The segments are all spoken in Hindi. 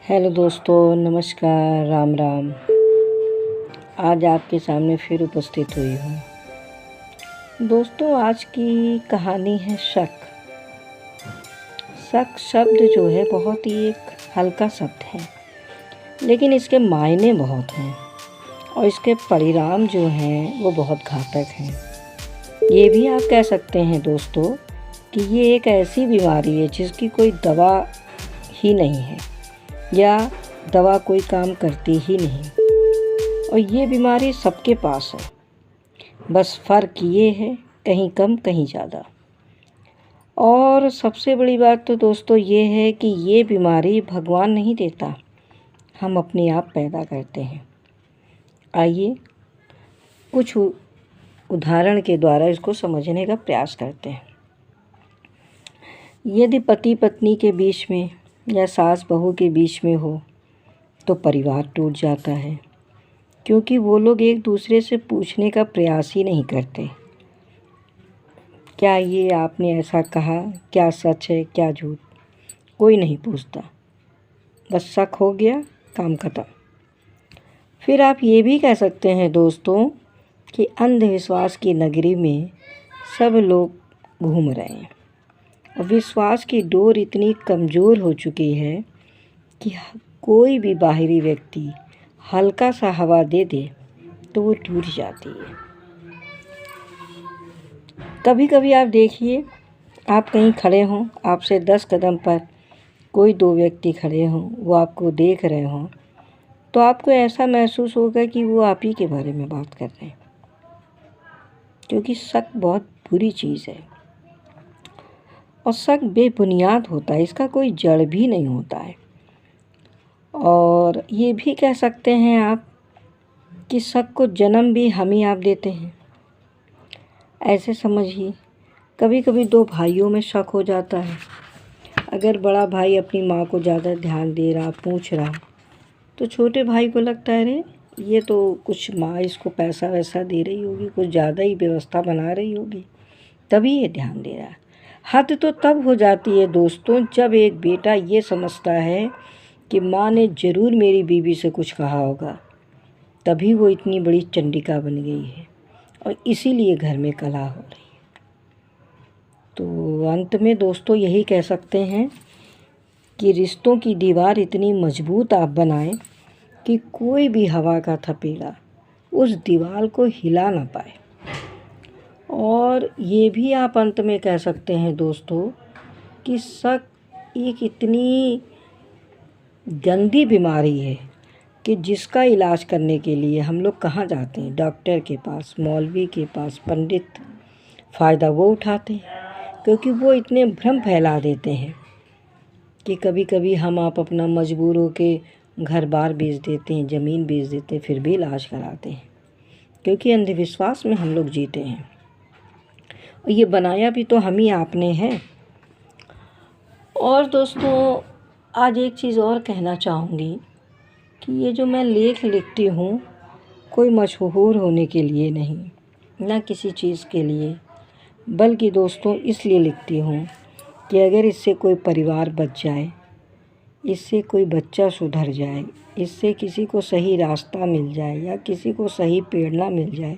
हेलो दोस्तों, नमस्कार, राम राम। आज आपके सामने फिर उपस्थित हुई हूँ। दोस्तों, आज की कहानी है शक। शक शब्द जो है बहुत ही एक हल्का शब्द है, लेकिन इसके मायने बहुत हैं और इसके परिणाम जो हैं वो बहुत घातक हैं। ये भी आप कह सकते हैं दोस्तों कि ये एक ऐसी बीमारी है जिसकी कोई दवा ही नहीं है या दवा कोई काम करती ही नहीं। और ये बीमारी सबके पास है, बस फ़र्क ये है कहीं कम कहीं ज़्यादा। और सबसे बड़ी बात तो दोस्तों ये है कि ये बीमारी भगवान नहीं देता, हम अपने आप पैदा करते हैं। आइए कुछ उदाहरण के द्वारा इसको समझने का प्रयास करते हैं। यदि पति पत्नी के बीच में या सास बहू के बीच में हो तो परिवार टूट जाता है, क्योंकि वो लोग एक दूसरे से पूछने का प्रयास ही नहीं करते। क्या ये आपने ऐसा कहा, क्या सच है क्या झूठ, कोई नहीं पूछता, बस शक हो गया, काम खत्म। फिर आप ये भी कह सकते हैं दोस्तों कि अंधविश्वास की नगरी में सब लोग घूम रहे हैं और विश्वास की डोर इतनी कमज़ोर हो चुकी है कि कोई भी बाहरी व्यक्ति हल्का सा हवा दे दे तो वो टूट जाती है। कभी कभी आप देखिए, आप कहीं खड़े हों, आपसे 10 कदम पर कोई दो व्यक्ति खड़े हों, वो आपको देख रहे हों, तो आपको ऐसा महसूस होगा कि वो आप ही के बारे में बात कर रहे हैं, क्योंकि शक बहुत बुरी चीज़ है और शक बेबुनियाद होता है, इसका कोई जड़ भी नहीं होता है। और ये भी कह सकते हैं आप कि शक को जन्म भी हम ही आप देते हैं। ऐसे समझिए, कभी कभी दो भाइयों में शक हो जाता है। अगर बड़ा भाई अपनी माँ को ज़्यादा ध्यान दे रहा, पूछ रहा, तो छोटे भाई को लगता है अरे ये तो कुछ माँ इसको पैसा वैसा दे रही होगी, कुछ ज़्यादा ही व्यवस्था बना रही होगी, तभी ये ध्यान दे रहा है। हद तो तब हो जाती है दोस्तों जब एक बेटा ये समझता है कि माँ ने ज़रूर मेरी बीवी से कुछ कहा होगा, तभी वो इतनी बड़ी चंडिका बन गई है और इसीलिए घर में कलह हो रही है। तो अंत में दोस्तों यही कह सकते हैं कि रिश्तों की दीवार इतनी मजबूत आप बनाएं कि कोई भी हवा का थपेड़ा उस दीवार को हिला ना पाए। और ये भी आप अंत में कह सकते हैं दोस्तों कि शक एक इतनी गंदी बीमारी है कि जिसका इलाज करने के लिए हम लोग कहाँ जाते हैं? डॉक्टर के पास, मौलवी के पास, पंडित। फ़ायदा वो उठाते हैं क्योंकि वो इतने भ्रम फैला देते हैं कि कभी कभी हम आप अपना मजबूर हो के घर बार बेच देते हैं, ज़मीन बेच देते हैं, फिर भी इलाज कराते हैं, क्योंकि अंधविश्वास में हम लोग जीते हैं। और ये बनाया भी तो हम ही आपने है। और दोस्तों, आज एक चीज़ और कहना चाहूँगी कि ये जो मैं लेख लिखती हूँ, कोई मशहूर होने के लिए नहीं, ना किसी चीज़ के लिए, बल्कि दोस्तों इसलिए लिखती हूँ कि अगर इससे कोई परिवार बच जाए, इससे कोई बच्चा सुधर जाए, इससे किसी को सही रास्ता मिल जाए या किसी को सही प्रेरणा मिल जाए,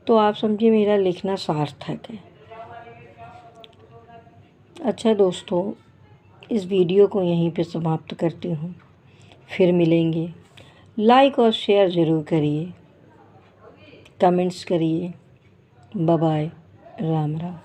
तो आप समझिए मेरा लिखना सार्थक है। अच्छा दोस्तों, इस वीडियो को यहीं पे समाप्त करती हूँ, फिर मिलेंगे। लाइक और शेयर ज़रूर करिए, कमेंट्स करिए। Bye bye, Ram Ram.